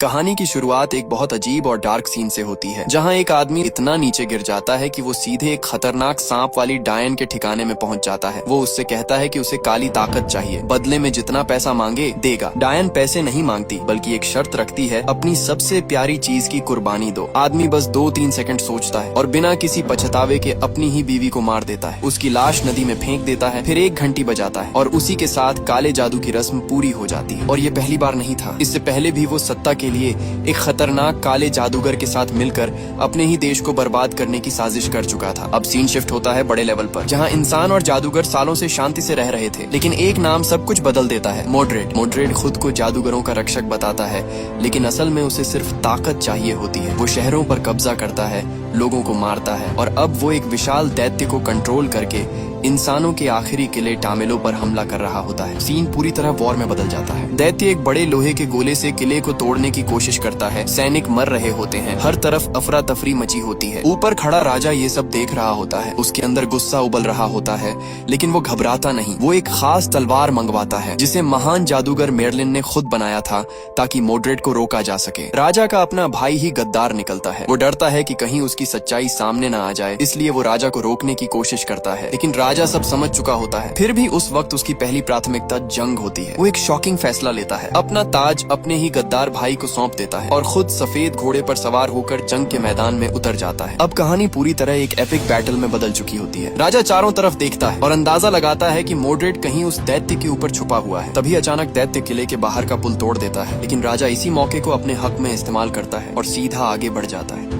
कहानी की शुरुआत एक बहुत अजीब और डार्क सीन से होती है, जहां एक आदमी इतना नीचे गिर जाता है कि वो सीधे एक खतरनाक सांप वाली डायन के ठिकाने में पहुंच जाता है। वो उससे कहता है कि उसे काली ताकत चाहिए, बदले में जितना पैसा मांगे देगा। डायन पैसे नहीं मांगती, बल्कि एक शर्त रखती है, अपनी सबसे प्यारी चीज की कुर्बानी दो। आदमी बस 2-3 सेकंड सोचता है और बिना किसी पछतावे के अपनी ही बीवी को मार देता है। उसकी लाश नदी में फेंक देता है, फिर 1 घंटी बजाता है और उसी के साथ काले जादू की रस्म पूरी हो जाती है। और ये पहली बार नहीं था, इससे पहले भी वो सत्ता के लिए एक खतरनाक काले जादूगर के साथ मिलकर अपने ही देश को बर्बाद करने की साजिश कर चुका था। अब सीन शिफ्ट होता है बड़े लेवल पर, जहां इंसान और जादूगर सालों से शांति से रह रहे थे, लेकिन एक नाम सब कुछ बदल देता है, मोड्रेड। मोड्रेड खुद को जादूगरों का रक्षक बताता है, लेकिन असल में उसे सिर्फ ताकत चाहिए होती है। वो शहरों पर कब्जा करता है, लोगों को मारता है और अब वो एक विशाल दैत्य को कंट्रोल करके इंसानों के आखिरी किले टामेलो पर हमला कर रहा होता है। सीन पूरी तरह वॉर में बदल जाता है। दैत्य एक बड़े लोहे के गोले से किले को तोड़ने की कोशिश करता है। सैनिक मर रहे होते हैं, हर तरफ अफरा तफरी मची होती है। ऊपर खड़ा राजा ये सब देख रहा होता है, उसके अंदर गुस्सा उबल रहा होता है, लेकिन वो घबराता नहीं। वो एक खास तलवार मंगवाता है, जिसे महान जादूगर मेर्लिन ने खुद बनाया था, ताकि मोड्रेड को रोका जा सके। राजा का अपना भाई ही गद्दार निकलता है। वो डरता है कि कहीं उसकी सच्चाई सामने न आ जाए, इसलिए वो राजा को रोकने की कोशिश करता है, लेकिन राजा सब समझ चुका होता है। फिर भी उस वक्त उसकी पहली प्राथमिकता जंग होती है। वो एक शॉकिंग फैसला लेता है, अपना ताज अपने ही गद्दार भाई को सौंप देता है और खुद सफेद घोड़े पर सवार होकर जंग के मैदान में उतर जाता है। अब कहानी पूरी तरह एक एपिक बैटल में बदल चुकी होती है। राजा चारों तरफ देखता है और अंदाजा लगाता है कि मोड्रेड कहीं उस दैत्य के ऊपर छुपा हुआ है। तभी अचानक दैत्य किले के बाहर का पुल तोड़ देता है, लेकिन राजा इसी मौके को अपने हक में इस्तेमाल करता है और सीधा आगे बढ़ जाता है।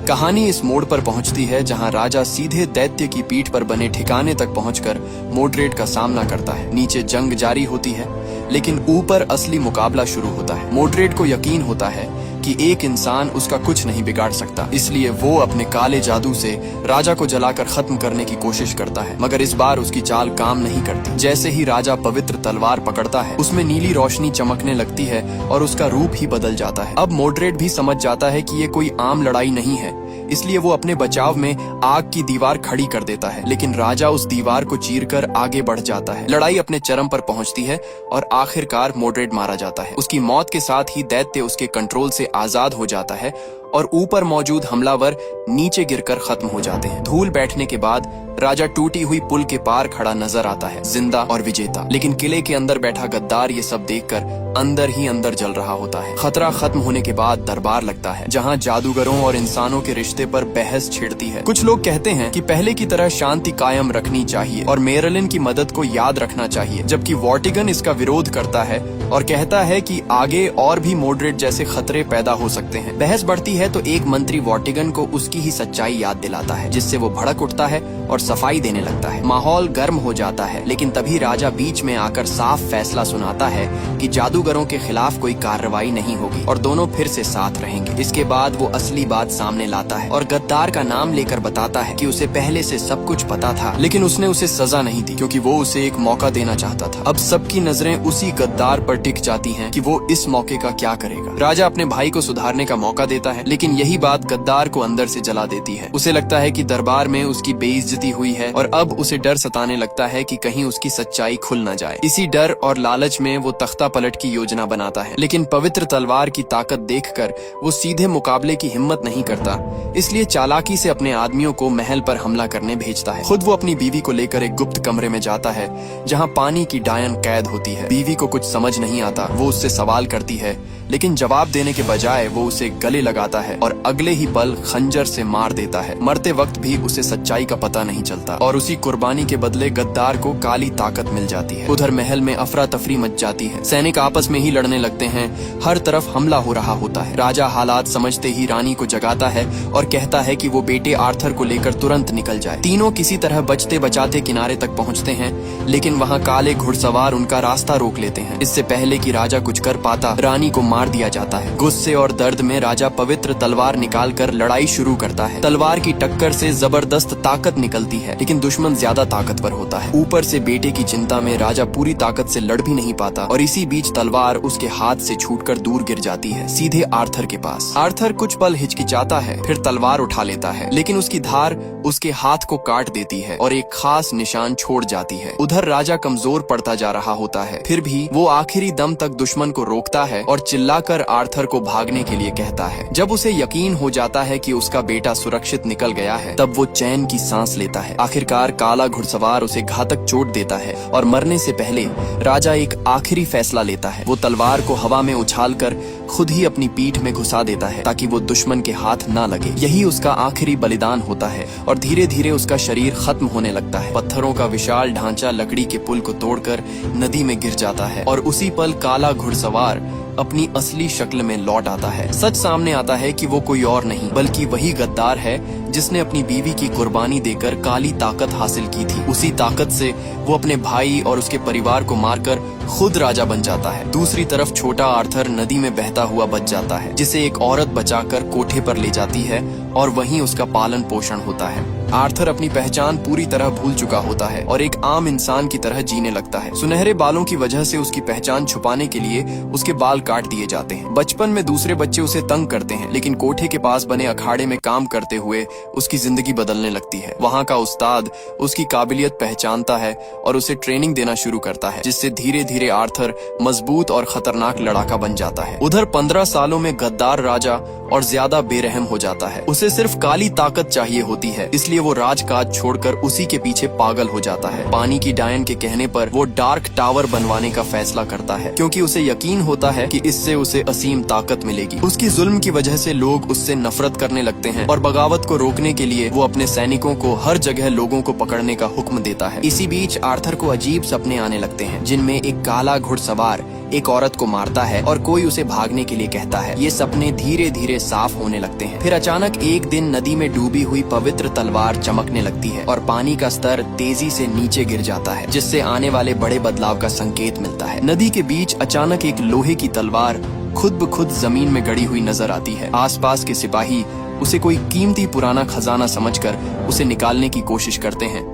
कहानी इस मोड़ पर पहुंचती है जहां राजा सीधे दैत्य की पीठ पर बने ठिकाने तक पहुंचकर मोड्रेड का सामना करता है। नीचे जंग जारी होती है, लेकिन ऊपर असली मुकाबला शुरू होता है। मोड्रेड को यकीन होता है कि एक इंसान उसका कुछ नहीं बिगाड़ सकता, इसलिए वो अपने काले जादू से राजा को जलाकर खत्म करने की कोशिश करता है। मगर इस बार उसकी चाल काम नहीं करती। जैसे ही राजा पवित्र तलवार पकड़ता है, उसमें नीली रोशनी चमकने लगती है और उसका रूप ही बदल जाता है। अब मोड्रेड भी समझ जाता है कि ये कोई आम लड़ाई नहीं है, इसलिए वो अपने बचाव में आग की दीवार खड़ी कर देता है, लेकिन राजा उस दीवार को चीरकर आगे बढ़ जाता है। लड़ाई अपने चरम पर पहुंचती है और आखिरकार मोड्रेड मारा जाता है। उसकी मौत के साथ ही दैत्य उसके कंट्रोल से आजाद हो जाता है और ऊपर मौजूद हमलावर नीचे गिरकर खत्म हो जाते हैं। धूल बैठने के बाद राजा टूटी हुई पुल के पार खड़ा नजर आता है, जिंदा और विजेता। लेकिन किले के अंदर बैठा गद्दार ये सब देखकर अंदर ही अंदर जल रहा होता है। खतरा खत्म होने के बाद दरबार लगता है, जहां जादूगरों और इंसानों के रिश्ते पर बहस छिड़ती है। कुछ लोग कहते हैं कि पहले की तरह शांति कायम रखनी चाहिए और मेरलिन की मदद को याद रखना चाहिए, जबकि वॉर्टिगन इसका विरोध करता है और कहता है कि आगे और भी मोड्रेड जैसे खतरे पैदा हो सकते हैं। बहस बढ़ती है तो एक मंत्री वॉर्टिगन को उसकी ही सच्चाई याद दिलाता है, जिससे वो भड़क उठता है और सफाई देने लगता है। माहौल गर्म हो जाता है, लेकिन तभी राजा बीच में आकर साफ फैसला सुनाता है कि जादूगरों के खिलाफ कोई कार्रवाई नहीं होगी और दोनों फिर से साथ रहेंगे। इसके बाद वो असली बात सामने लाता है और गद्दार का नाम लेकर बताता है कि उसे पहले से सब कुछ पता था, लेकिन उसने उसे सजा नहीं दी, क्योंकि वो उसे एक मौका देना चाहता था। अब सबकी नजरें उसी गद्दार पर टिक जाती हैं कि वो इस मौके का क्या करेगा। राजा अपने भाई को सुधारने का मौका देता है, लेकिन यही बात गद्दार को अंदर से जला देती है। उसे लगता है कि दरबार में उसकी बेइज्जती हुई है और अब उसे डर सताने लगता है कि कहीं उसकी सच्चाई खुल न जाए। इसी डर और लालच में वो तख्ता पलट की योजना बनाता है, लेकिन पवित्र तलवार की ताकत देखकर वो सीधे मुकाबले की हिम्मत नहीं करता, इसलिए चालाकी से अपने आदमियों को महल पर हमला करने भेजता है। खुद वो अपनी बीवी को लेकर एक गुप्त कमरे में जाता है, जहां पानी की डायन कैद होती है। बीवी को कुछ समझ नहीं आता, वो उससे सवाल करती है, लेकिन जवाब देने के बजाय वो उसे गले लगाता है और अगले ही पल खंजर से मार देता है। मरते वक्त भी उसे सच्चाई का पता नहीं चलता और उसी कुर्बानी के बदले गद्दार को काली ताकत मिल जाती है। उधर महल में अफरा तफरी मच जाती है, सैनिक आपस में ही लड़ने लगते हैं, हर तरफ हमला हो रहा होता है। राजा हालात समझते ही रानी को जगाता है और कहता है कि वो बेटे आर्थर को लेकर तुरंत निकल जाए। तीनों किसी तरह बचते बचाते किनारे तक पहुंचते हैं, लेकिन वहां काले घुड़सवार उनका रास्ता रोक लेते हैं। इससे पहले कि राजा कुछ कर पाता, रानी को मार दिया जाता है। गुस्से और दर्द में राजा पवित्र तलवार निकालकर लड़ाई शुरू करता है। तलवार की टक्कर से जबरदस्त ताकत निकलती है, लेकिन दुश्मन ज्यादा ताकतवर होता है। ऊपर से बेटे की चिंता में राजा पूरी ताकत से लड़ भी नहीं पाता और इसी बीच तलवार उसके हाथ से छूटकर दूर गिर जाती है, सीधे आर्थर के पास। आर्थर कुछ पल हिचकिचाता है, फिर तलवार उठा लेता है, लेकिन उसकी धार उसके हाथ को काट देती है और एक खास निशान छोड़ जाती है। उधर राजा कमजोर पड़ता जा रहा होता है, फिर भी वो आखिरी दम तक दुश्मन को रोकता है और चिल्लाकर आर्थर को भागने के लिए कहता है। जब उसे यकीन हो जाता है कि उसका बेटा सुरक्षित निकल गया है, तब वो चैन की सांस लेता है। आखिरकार काला घुड़सवार उसे घातक चोट देता है और मरने से पहले राजा एक आखिरी फैसला लेता है। वो तलवार को हवा में उछालकर खुद ही अपनी पीठ में घुसा देता है ताकि वो दुश्मन के हाथ ना लगे। यही उसका आखिरी बलिदान होता है और धीरे धीरे उसका शरीर खत्म होने लगता है। पत्थरों का विशाल ढांचा लकड़ी के पुल को तोड़कर नदी में गिर जाता है और उसी पल काला घुड़सवार अपनी असली शक्ल में लौट आता है। सच सामने आता है कि वो कोई और नहीं बल्कि वही गद्दार है जिसने अपनी बीवी की कुर्बानी देकर काली ताकत हासिल की थी। उसी ताकत से वो अपने भाई और उसके परिवार को मारकर खुद राजा बन जाता है। दूसरी तरफ छोटा आर्थर नदी में बहता हुआ बच जाता है, जिसे एक औरत बचाकर कोठे पर ले जाती है और वहीं उसका पालन पोषण होता है। आर्थर अपनी पहचान पूरी तरह भूल चुका होता है और एक आम इंसान की तरह जीने लगता है। सुनहरे बालों की वजह से उसकी पहचान छुपाने के लिए उसके बाल काट दिए जाते हैं। बचपन में दूसरे बच्चे उसे तंग करते हैं, लेकिन कोठे के पास बने अखाड़े में काम करते हुए उसकी जिंदगी बदलने लगती है। वहाँ का उस्ताद उसकी काबिलियत पहचानता है और उसे ट्रेनिंग देना शुरू करता है, जिससे धीरे धीरे आर्थर मजबूत और खतरनाक लड़ाका बन जाता है। उधर 15 सालों में गद्दार राजा और ज्यादा बेरहम हो जाता है। उसे सिर्फ काली ताकत चाहिए होती है, इसलिए वो राजकाज छोड़कर उसी के पीछे पागल हो जाता है। पानी की डायन के कहने पर वो डार्क टावर बनवाने का फैसला करता है, क्योंकि उसे यकीन होता है कि इससे उसे असीम ताकत मिलेगी। उसकी जुल्म की वजह से लोग उससे नफरत करने लगते हैं और बगावत को रोकने के लिए वो अपने सैनिकों को हर जगह लोगों को पकड़ने का हुक्म देता है। इसी बीच आर्थर को अजीब सपने आने लगते हैं, जिनमें एक काला घुड़सवार एक औरत को मारता है और कोई उसे भागने के लिए कहता है। ये सपने धीरे धीरे साफ होने लगते हैं। फिर अचानक एक दिन नदी में डूबी हुई पवित्र तलवार चमकने लगती है और पानी का स्तर तेजी से नीचे गिर जाता है, जिससे आने वाले बड़े बदलाव का संकेत मिलता है। नदी के बीच अचानक एक लोहे की तलवार खुद ब खुद जमीन में गड़ी हुई नजर आती है। आसपास के सिपाही उसे कोई कीमती पुराना खजाना समझकर उसे निकालने की कोशिश करते हैं,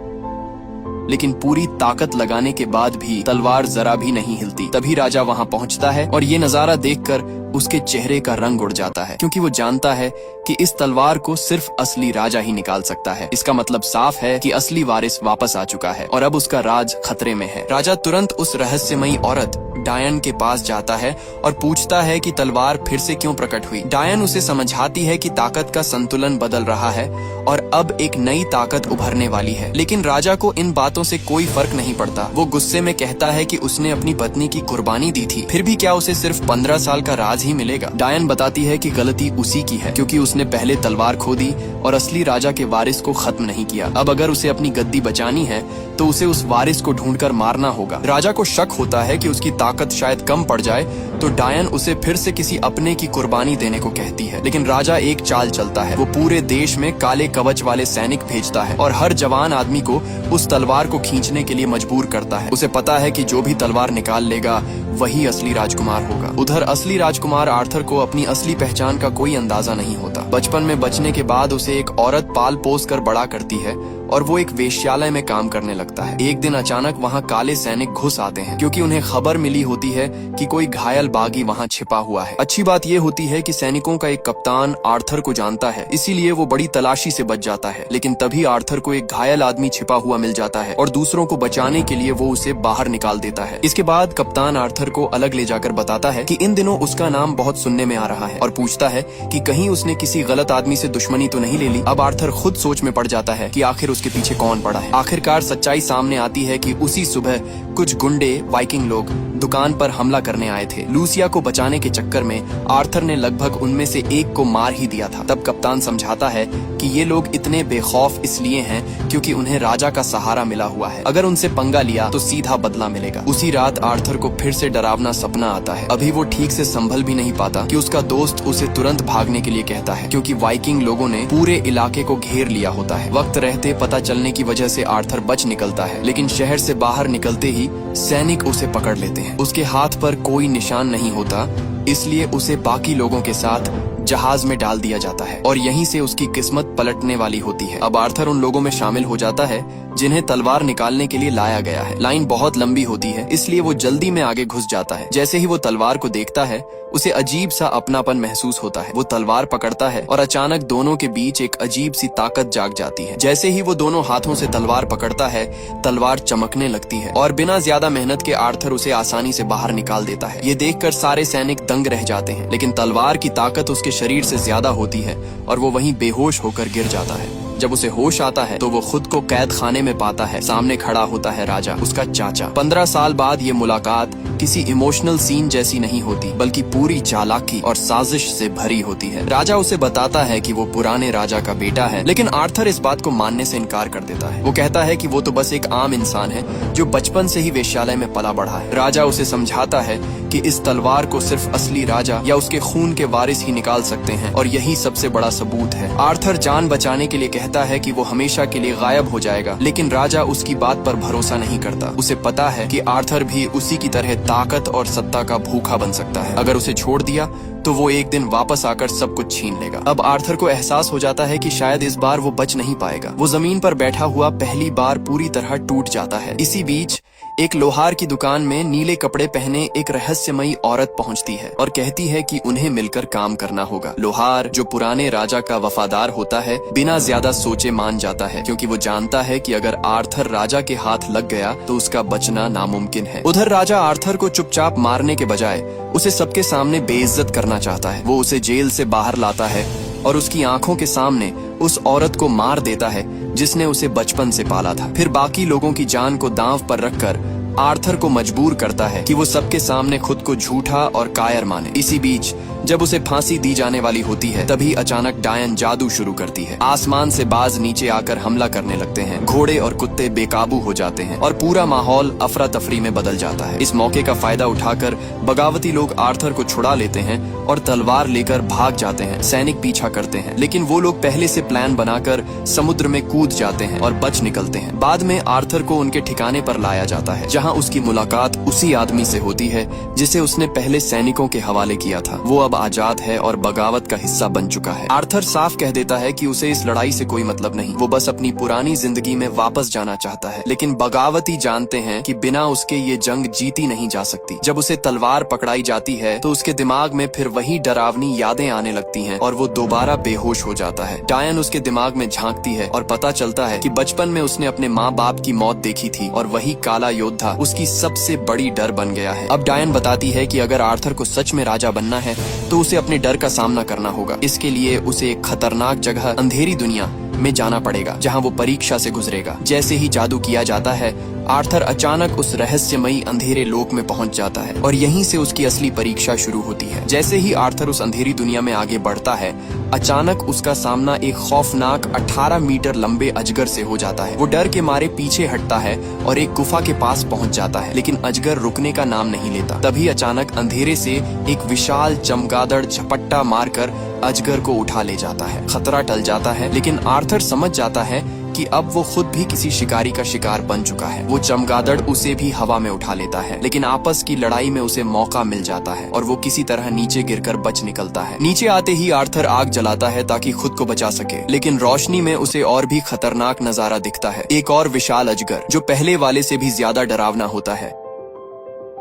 लेकिन पूरी ताकत लगाने के बाद भी तलवार जरा भी नहीं हिलती। तभी राजा वहां पहुंचता है और ये नजारा देखकर उसके चेहरे का रंग उड़ जाता है, क्योंकि वो जानता है कि इस तलवार को सिर्फ असली राजा ही निकाल सकता है। इसका मतलब साफ है कि असली वारिस वापस आ चुका है और अब उसका राज खतरे में है। राजा तुरंत उस रहस्यमयी औरत डायन के पास जाता है और पूछता है कि तलवार फिर से क्यों प्रकट हुई। डायन उसे समझाती है कि ताकत का संतुलन बदल रहा है और अब एक नई ताकत उभरने वाली है। लेकिन राजा को इन बातों से कोई फर्क नहीं पड़ता। वो गुस्से में कहता है कि उसने अपनी पत्नी की कुर्बानी दी थी, फिर भी क्या उसे सिर्फ 15 साल का राज ही मिलेगा। डायन बताती है कि गलती उसी की है, क्योंकि उसने पहले तलवार खो दी और असली राजा के वारिस को खत्म नहीं किया। अब अगर उसे अपनी गद्दी बचानी है तो उसे उस वारिस को ढूंढकर मारना होगा। राजा को शक होता है कि उसकी ताकत शायद कम पड़ जाए, तो डायन उसे फिर से किसी अपने की कुर्बानी देने को कहती है। लेकिन राजा एक चाल चलता है। वो पूरे देश में काले कवच वाले सैनिक भेजता है और हर जवान आदमी को उस तलवार को खींचने के लिए मजबूर करता है। उसे पता है कि जो भी तलवार निकाल लेगा वही असली राजकुमार होगा। उधर असली राजकुमार आर्थर को अपनी असली पहचान का कोई अंदाजा नहीं होता। बचपन में बचने के बाद उसे एक औरत पाल पोस कर बड़ा करती है और वो एक वेश्यालय में काम करने लगता है। एक दिन अचानक वहाँ काले सैनिक घुस आते हैं, क्योंकि उन्हें खबर मिली होती है कि कोई घायल बागी वहाँ छिपा हुआ है। अच्छी बात ये होती है कि सैनिकों का एक कप्तान आर्थर को जानता है, इसीलिए वो बड़ी तलाशी से बच जाता है। लेकिन तभी आर्थर को एक घायल आदमी छिपा हुआ मिल जाता है और दूसरों को बचाने के लिए वो उसे बाहर निकाल देता है। इसके बाद कप्तान आर्थर को अलग ले जाकर बताता है कि इन दिनों उसका नाम बहुत सुनने में आ रहा है और पूछता है कि कहीं उसने किसी गलत आदमी से दुश्मनी तो नहीं ले ली। अब आर्थर खुद सोच में पड़ जाता है कि आखिर उसके पीछे कौन पड़ा है। आखिरकार सच्चाई सामने आती है कि उसी सुबह कुछ गुंडे वाइकिंग लोग दुकान पर हमला करने आए थे। लूसिया को बचाने के चक्कर में आर्थर ने लगभग उनमें से एक को मार ही दिया था। तब कप्तान समझाता है कि ये लोग इतने बेखौफ इसलिए हैं क्योंकि उन्हें राजा का सहारा मिला हुआ है। अगर उनसे पंगा लिया तो सीधा बदला मिलेगा। उसी रात आर्थर को फिर से डरावना सपना आता है। अभी वो ठीक से संभल भी नहीं पाता कि उसका दोस्त उसे तुरंत भागने के लिए कहता है, क्योंकि वाइकिंग लोगों ने पूरे इलाके को घेर लिया होता है। वक्त रहते पता चलने की वजह से आर्थर बच निकलता है, लेकिन शहर से बाहर निकलते ही सैनिक उसे पकड़ लेते हैं। उसके हाथ पर कोई निशान नहीं होता, इसलिए उसे बाकी लोगों के साथ जहाज में डाल दिया जाता है और यहीं से उसकी किस्मत पलटने वाली होती है। अब आर्थर उन लोगों में शामिल हो जाता है जिन्हें तलवार निकालने के लिए लाया गया है। लाइन बहुत लंबी होती है, इसलिए वो जल्दी में आगे घुस जाता है। जैसे ही वो तलवार को देखता है, उसे अजीब सा अपनापन महसूस होता है। वो तलवार पकड़ता है और अचानक दोनों के बीच एक अजीब सी ताकत जाग जाती है। जैसे ही वो दोनों हाथों से तलवार पकड़ता है, तलवार चमकने लगती है और बिना ज्यादा मेहनत के आर्थर उसे आसानी से बाहर निकाल देता है। ये देखकर सारे सैनिक दंग रह जाते हैं, लेकिन तलवार की ताकत उसके शरीर से ज्यादा होती है और वो वहीं बेहोश होकर गिर जाता है। जब उसे होश आता है तो वो खुद को कैद खाने में पाता है। सामने खड़ा होता है राजा, उसका चाचा। 15 साल बाद ये मुलाकात किसी इमोशनल सीन जैसी नहीं होती, बल्कि पूरी चालाकी और साजिश से भरी होती है। राजा उसे बताता है कि वो पुराने राजा का बेटा है, लेकिन आर्थर इस बात को मानने से इनकार कर देता है। वो कहता है कि वो तो बस एक आम इंसान है जो बचपन से ही वेश्यालय में पला बढ़ा है। राजा उसे समझाता है कि इस तलवार को सिर्फ असली राजा या उसके खून के वारिस ही निकाल सकते हैं और यही सबसे बड़ा सबूत है। आर्थर जान बचाने के लिए कहता है कि वो हमेशा के लिए गायब हो जाएगा, लेकिन राजा उसकी बात पर भरोसा नहीं करता। उसे पता है कि आर्थर भी उसी की तरह ताकत और सत्ता का भूखा बन सकता है। अगर उसे छोड़ दिया तो वो एक दिन वापस आकर सब कुछ छीन लेगा। अब आर्थर को एहसास हो जाता है कि शायद इस बार वो बच नहीं पाएगा। वो जमीन पर बैठा हुआ पहली बार पूरी तरह टूट जाता है। इसी बीच एक लोहार की दुकान में नीले कपड़े पहने एक रहस्यमयी औरत पहुंचती है और कहती है कि उन्हें मिलकर काम करना होगा। लोहार, जो पुराने राजा का वफादार होता है, बिना ज्यादा सोचे मान जाता है, क्योंकि वो जानता है कि अगर आर्थर राजा के हाथ लग गया तो उसका बचना नामुमकिन है। उधर राजा आर्थर को चुपचाप मारने के बजाय उसे सबके सामने बेइज्जत करना चाहता है। वो उसे जेल से बाहर लाता है और उसकी आंखों के सामने उस औरत को मार देता है जिसने उसे बचपन से पाला था। फिर बाकी लोगों की जान को दांव पर रखकर आर्थर को मजबूर करता है कि वो सबके सामने खुद को झूठा और कायर माने। इसी बीच जब उसे फांसी दी जाने वाली होती है, तभी अचानक डायन जादू शुरू करती है। आसमान से बाज नीचे आकर हमला करने लगते हैं। घोड़े और कुत्ते बेकाबू हो जाते हैं और पूरा माहौल अफरा तफरी में बदल जाता है। इस मौके का फायदा उठाकर बगावती लोग आर्थर को छुड़ा लेते हैं और तलवार लेकर भाग जाते हैं। सैनिक पीछा करते हैं, लेकिन वो लोग पहले से प्लान बनाकर समुद्र में कूद जाते हैं और बच निकलते हैं। बाद में आर्थर को उनके ठिकाने पर लाया जाता है, जहाँ उसकी मुलाकात उसी आदमी से होती है जिसे उसने पहले सैनिकों के हवाले किया था। वो अब आजाद है और बगावत का हिस्सा बन चुका है। आर्थर साफ कह देता है कि उसे इस लड़ाई से कोई मतलब नहीं, वो बस अपनी पुरानी जिंदगी में वापस जाना चाहता है। लेकिन बगावती जानते हैं कि बिना उसके ये जंग जीती नहीं जा सकती। जब उसे तलवार पकड़ाई जाती है तो उसके दिमाग में फिर वही डरावनी यादें आने लगती हैं और वो दोबारा बेहोश हो जाता है। डायन उसके दिमाग में झांकती है और पता चलता है कि बचपन में उसने अपने माँ बाप की मौत देखी थी और वही काला योद्धा उसकी सबसे बड़ी डर बन गया है। अब डायन बताती है कि अगर आर्थर को सच में राजा बनना है तो उसे अपने डर का सामना करना होगा। इसके लिए उसे एक खतरनाक जगह, अंधेरी दुनिया में जाना पड़ेगा, जहां वो परीक्षा से गुजरेगा। जैसे ही जादू किया जाता है, आर्थर अचानक उस रहस्यमयी अंधेरे लोक में पहुंच जाता है और यहीं से उसकी असली परीक्षा शुरू होती है। जैसे ही आर्थर उस अंधेरी दुनिया में आगे बढ़ता है, अचानक उसका सामना एक खौफनाक 18 मीटर लंबे अजगर से हो जाता है। वो डर के मारे पीछे हटता है और एक गुफा के पास पहुंच जाता है, लेकिन अजगर रुकने का नाम नहीं लेता। तभी अचानक अंधेरे से एक विशाल चमगादड़ झपट्टा मारकर अजगर को उठा ले जाता है। खतरा टल जाता है, लेकिन आर्थर समझ जाता है कि अब वो खुद भी किसी शिकारी का शिकार बन चुका है। वो चमगादड़ उसे भी हवा में उठा लेता है, लेकिन आपस की लड़ाई में उसे मौका मिल जाता है और वो किसी तरह नीचे गिरकर बच निकलता है। नीचे आते ही आर्थर आग जलाता है ताकि खुद को बचा सके, लेकिन रोशनी में उसे और भी खतरनाक नजारा दिखता है। एक और विशाल अजगर जो पहले वाले से भी ज्यादा डरावना होता है।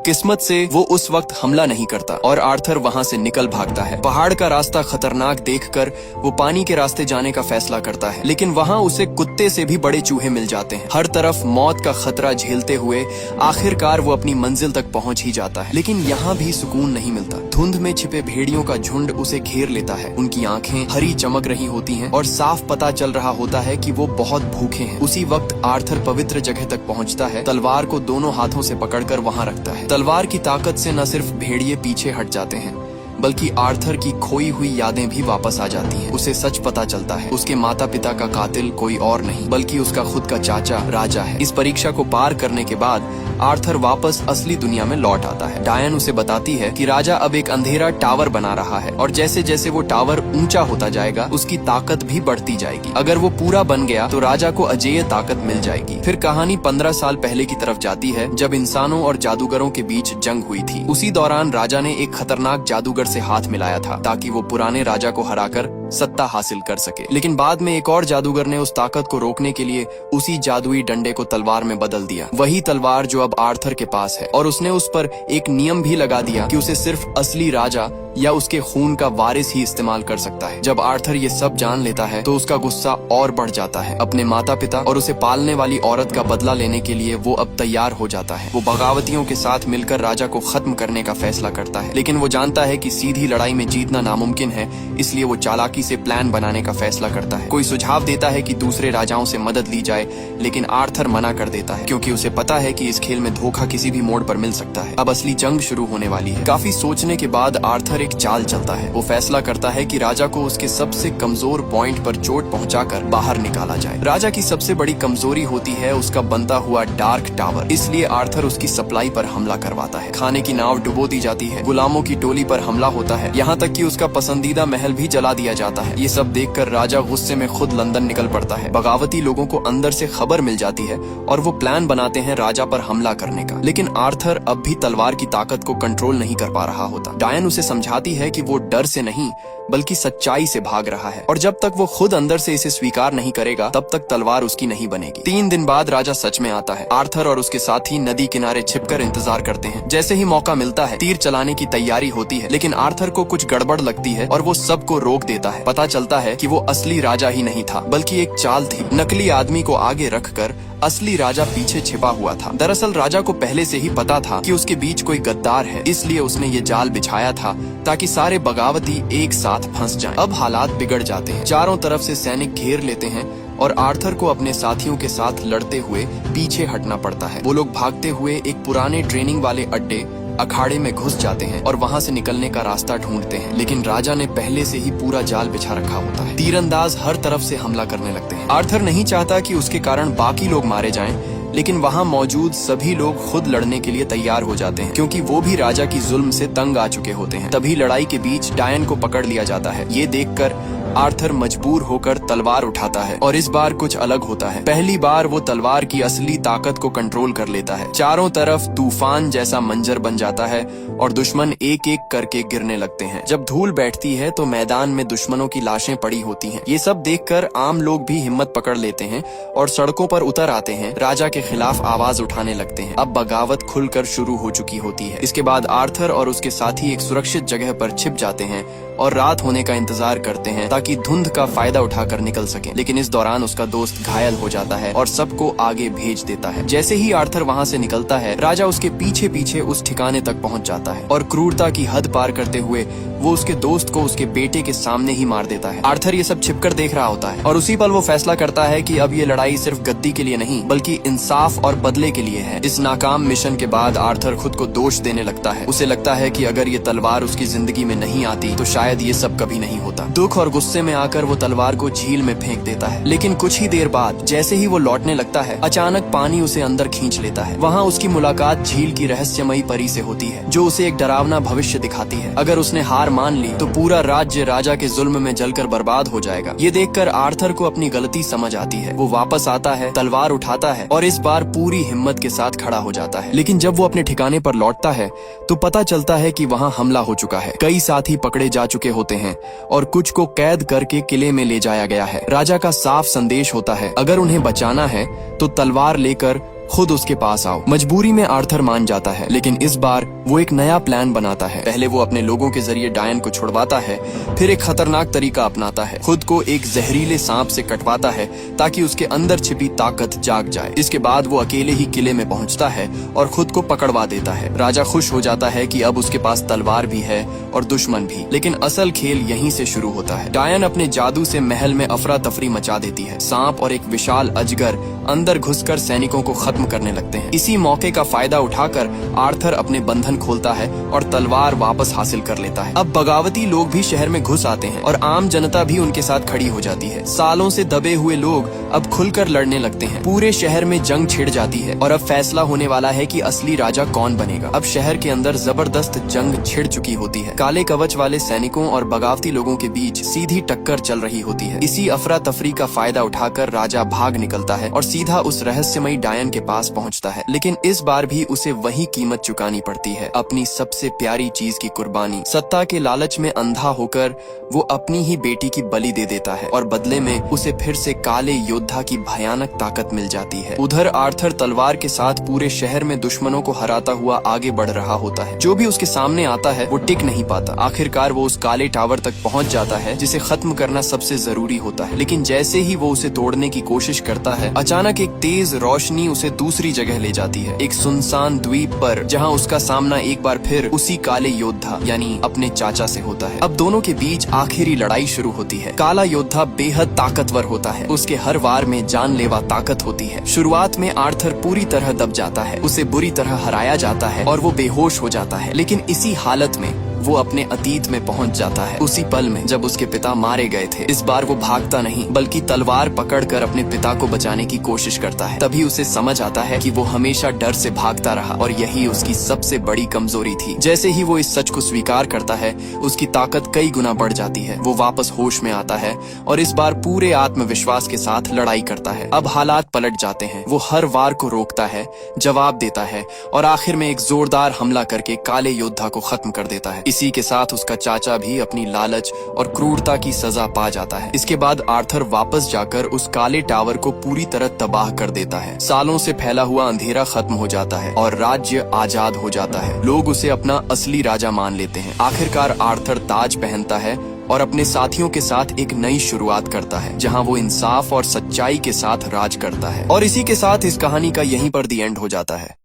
किस्मत से वो उस वक्त हमला नहीं करता और आर्थर वहां से निकल भागता है। पहाड़ का रास्ता खतरनाक देखकर वो पानी के रास्ते जाने का फैसला करता है, लेकिन वहां उसे कुत्ते से भी बड़े चूहे मिल जाते हैं। हर तरफ मौत का खतरा झेलते हुए आखिरकार वो अपनी मंजिल तक पहुंच ही जाता है, लेकिन यहाँ भी सुकून नहीं मिलता। धुंध में छिपे भेड़ियों का झुंड उसे घेर लेता है। उनकी आंखें हरी चमक रही होती हैं और साफ पता चल रहा होता है कि वो बहुत भूखे हैं। उसी वक्त आर्थर पवित्र जगह तक पहुंचता है, तलवार को दोनों हाथों से पकड़कर वहां रखता है। तलवार की ताकत से न सिर्फ भेड़िए पीछे हट जाते हैं, बल्कि आर्थर की खोई हुई यादें भी वापस आ जाती हैं। उसे सच पता चलता है, उसके माता पिता का कातिल कोई और नहीं बल्कि उसका खुद का चाचा राजा है। इस परीक्षा को पार करने के बाद आर्थर वापस असली दुनिया में लौट आता है। डायन उसे बताती है कि राजा अब एक अंधेरा टावर बना रहा है और जैसे जैसे वो टावर ऊंचा होता जाएगा, उसकी ताकत भी बढ़ती जाएगी। अगर वो पूरा बन गया तो राजा को अजेय ताकत मिल जाएगी। फिर कहानी 15 साल पहले की तरफ जाती है, जब इंसानों और जादूगरों के बीच जंग हुई थी। उसी दौरान राजा ने एक खतरनाक जादूगर से हाथ मिलाया था ताकि वो पुराने राजा को हराकर सत्ता हासिल कर सके। लेकिन बाद में एक और जादूगर ने उस ताकत को रोकने के लिए उसी जादुई डंडे को तलवार में बदल दिया, वही तलवार जो अब आर्थर के पास है। और उसने उस पर एक नियम भी लगा दिया कि उसे सिर्फ असली राजा या उसके खून का वारिस ही इस्तेमाल कर सकता है। जब आर्थर ये सब जान लेता है तो उसका गुस्सा और बढ़ जाता है। अपने माता पिता और उसे पालने वाली औरत का बदला लेने के लिए वो अब तैयार हो जाता है। वो बगावतियों के साथ मिलकर राजा को खत्म करने का फैसला करता है, लेकिन वो जानता है कि सीधी लड़ाई में जीतना नामुमकिन है, इसलिए वो चालाकी से प्लान बनाने का फैसला करता है। कोई सुझाव देता है कि दूसरे राजाओं से मदद ली जाए, लेकिन आर्थर मना कर देता है क्योंकि उसे पता है कि इस खेल में धोखा किसी भी मोड़ पर मिल सकता है। अब असली जंग शुरू होने वाली है। काफी सोचने के बाद आर्थर एक चाल चलता है। वो फैसला करता है कि राजा को उसके सबसे कमजोर पॉइंट पर चोट पहुंचाकर बाहर निकाला जाए। राजा की सबसे बड़ी कमजोरी होती है उसका बनता हुआ डार्क टावर, इसलिए आर्थर उसकी सप्लाई पर हमला करवाता है। खाने की नाव डुबो दी जाती है, गुलामों की टोली पर हमला होता है, यहाँ तक कि उसका पसंदीदा महल भी जला दिया जाता है। ये सब देखकर राजा गुस्से में खुद लंदन निकल पड़ता है। बगावती लोगों को अंदर से खबर मिल जाती है और वो प्लान बनाते हैं राजा पर हमला करने का। लेकिन आर्थर अब भी तलवार की ताकत को कंट्रोल नहीं कर पा रहा होता। डायन उसे समझाती है कि वो डर से नहीं बल्कि सच्चाई से भाग रहा है, और जब तक वो खुद अंदर से इसे स्वीकार नहीं करेगा तब तक तलवार उसकी नहीं बनेगी। 3 दिन बाद राजा सच में आता है। आर्थर और उसके साथी नदी किनारे छिपकर इंतजार करते हैं। जैसे ही मौका मिलता है तीर चलाने की तैयारी होती है, लेकिन आर्थर को कुछ गड़बड़ लगती है और वो सबको रोक देता है। पता चलता है कि वो असली राजा ही नहीं था बल्कि एक चाल थी। नकली आदमी को आगे रखकर असली राजा पीछे छिपा हुआ था। दरअसल राजा को पहले से ही पता था कि उसके बीच कोई गद्दार है, इसलिए उसने ये जाल बिछाया था ताकि सारे बगावती एक साथ फंस जाएं। अब हालात बिगड़ जाते हैं। चारों तरफ से सैनिक घेर लेते हैं और आर्थर को अपने साथियों के साथ लड़ते हुए पीछे हटना पड़ता है। वो लोग भागते हुए एक पुराने ट्रेनिंग वाले अड्डे अखाड़े में घुस जाते हैं और वहाँ से निकलने का रास्ता ढूंढते हैं, लेकिन राजा ने पहले से ही पूरा जाल बिछा रखा होता है। तीरंदाज हर तरफ से हमला करने लगते हैं। आर्थर नहीं चाहता कि उसके कारण बाकी लोग मारे जाएं, लेकिन वहाँ मौजूद सभी लोग खुद लड़ने के लिए तैयार हो जाते हैं क्योंकि वो भी राजा की जुल्म से तंग आ चुके होते हैं। तभी लड़ाई के बीच डायन को पकड़ लिया जाता है। ये देखकर आर्थर मजबूर होकर तलवार उठाता है और इस बार कुछ अलग होता है। पहली बार वो तलवार की असली ताकत को कंट्रोल कर लेता है। चारों तरफ तूफान जैसा मंजर बन जाता है और दुश्मन एक एक करके गिरने लगते हैं। जब धूल बैठती है तो मैदान में दुश्मनों की लाशें पड़ी होती हैं। ये सब देखकर आम लोग भी हिम्मत पकड़ लेते हैं और सड़कों पर उतर आते हैं, राजा के खिलाफ आवाज उठाने लगते हैं। अब बगावत खुलकर शुरू हो चुकी होती है। इसके बाद आर्थर और उसके साथी एक सुरक्षित जगह पर छिप जाते हैं और रात होने का इंतजार करते हैं ताकि धुंध का फायदा उठाकर निकल सके। लेकिन इस दौरान उसका दोस्त घायल हो जाता है और सबको आगे भेज देता है। जैसे ही आर्थर वहाँ से निकलता है, राजा उसके पीछे पीछे उस ठिकाने तक पहुँच जाता है और क्रूरता की हद पार करते हुए वो उसके दोस्त को उसके बेटे के सामने ही मार देता है। आर्थर ये सब छिपकर देख रहा होता है और उसी पल वो फैसला करता है कि अब ये लड़ाई सिर्फ गद्दी के लिए नहीं बल्कि इंसाफ और बदले के लिए है। इस नाकाम मिशन के बाद आर्थर खुद को दोष देने लगता है। उसे लगता है कि अगर ये तलवार उसकी जिंदगी में नहीं आती तो शायद ये सब कभी नहीं होता। दुख और गुस्से में आकर वो तलवार को झील में फेंक देता है, लेकिन कुछ ही देर बाद जैसे ही वो लौटने लगता है, अचानक पानी उसे अंदर खींच लेता है। वहाँ उसकी मुलाकात झील की रहस्यमयी परी से होती है जो उसे एक डरावना भविष्य दिखाती है। अगर उसने हार मान ली तो पूरा राज्य राजा के जुल्म में जलकर बर्बाद हो जाएगा। ये देखकर आर्थर को अपनी गलती समझ आती है। वो वापस आता है, तलवार उठाता है और इस बार पूरी हिम्मत के साथ खड़ा हो जाता है। लेकिन जब वो अपने ठिकाने पर लौटता है तो पता चलता है कि वहाँ हमला हो चुका है। कई साथी पकड़े जा चुके होते हैं और कुछ को कैद करके किले में ले जाया गया है। राजा का साफ संदेश होता है, अगर उन्हें बचाना है तो तलवार लेकर खुद उसके पास आओ। मजबूरी में आर्थर मान जाता है, लेकिन इस बार वो एक नया प्लान बनाता है। पहले वो अपने लोगों के जरिए डायन को छुड़वाता है, फिर एक खतरनाक तरीका अपनाता है। खुद को एक जहरीले सांप से कटवाता है ताकि उसके अंदर छिपी ताकत जाग जाए। इसके बाद वो अकेले ही किले में पहुंचता है और खुद को पकड़वा देता है। राजा खुश हो जाता है कि अब उसके पास तलवार भी है और दुश्मन भी, लेकिन असल खेल यहीं से शुरू होता है। डायन अपने जादू से महल में अफरा तफरी मचा देती है। सांप और एक विशाल अजगर अंदर घुसकर सैनिकों को खत्म करने लगते हैं। इसी मौके का फायदा उठाकर आर्थर अपने बंधन खोलता है और तलवार वापस हासिल कर लेता है। अब बगावती लोग भी शहर में घुस आते हैं और आम जनता भी उनके साथ खड़ी हो जाती है। सालों से दबे हुए लोग अब खुलकर लड़ने लगते हैं। पूरे शहर में जंग छिड़ जाती है और अब फैसला होने वाला है कि असली राजा कौन बनेगा। अब शहर के अंदर जबरदस्त जंग छिड़ चुकी होती है। काले कवच वाले सैनिकों और बगावती लोगों के बीच सीधी टक्कर चल रही होती है। इसी अफरा तफरी का फायदा उठाकर राजा भाग निकलता है और सीधा उस रहस्यमयी डायन के पास पहुंचता है, लेकिन इस बार भी उसे वही कीमत चुकानी पड़ती है, अपनी सबसे प्यारी चीज की कुर्बानी। सत्ता के लालच में अंधा होकर वो अपनी ही बेटी की बलि दे देता है और बदले में उसे फिर से काले योद्धा की भयानक ताकत मिल जाती है। उधर आर्थर तलवार के साथ पूरे शहर में दुश्मनों को हराता हुआ आगे बढ़ रहा होता है। जो भी उसके सामने आता है वो टिक नहीं पाता। आखिरकार वो उस काले टावर तक पहुंच जाता है जिसे खत्म करना सबसे जरूरी होता है, लेकिन जैसे ही वो उसे तोड़ने की कोशिश करता है, अचानक एक तेज रोशनी उसे दूसरी जगह ले जाती है, एक सुनसान द्वीप पर, जहां उसका सामना एक बार फिर उसी काले योद्धा यानी अपने चाचा से होता है। अब दोनों के बीच आखिरी लड़ाई शुरू होती है। काला योद्धा बेहद ताकतवर होता है, उसके हर वार में जानलेवा ताकत होती है। शुरुआत में आर्थर पूरी तरह दब जाता है, उसे बुरी तरह हराया जाता है और वो बेहोश हो जाता है, लेकिन इसी हालत में वो अपने अतीत में पहुंच जाता है, उसी पल में जब उसके पिता मारे गए थे। इस बार वो भागता नहीं बल्कि तलवार पकड़कर अपने पिता को बचाने की कोशिश करता है। तभी उसे समझ आता है कि वो हमेशा डर से भागता रहा और यही उसकी सबसे बड़ी कमजोरी थी। जैसे ही वो इस सच को स्वीकार करता है, उसकी ताकत कई गुना बढ़ जाती है। वो वापस होश में आता है और इस बार पूरे आत्मविश्वास के साथ लड़ाई करता है। अब हालात पलट जाते हैं। वो हर वार को रोकता है, जवाब देता है और आखिर में एक जोरदार हमला करके काले योद्धा को खत्म कर देता है। इसी के साथ उसका चाचा भी अपनी लालच और क्रूरता की सजा पा जाता है। इसके बाद आर्थर वापस जाकर उस काले टावर को पूरी तरह तबाह कर देता है। सालों से फैला हुआ अंधेरा खत्म हो जाता है और राज्य आजाद हो जाता है। लोग उसे अपना असली राजा मान लेते हैं। आखिरकार आर्थर ताज पहनता है और अपने साथियों के साथ एक नई शुरुआत करता है, जहां वो इंसाफ और सच्चाई के साथ राज करता है। और इसी के साथ इस कहानी का यहीं पर दी एंड हो जाता है।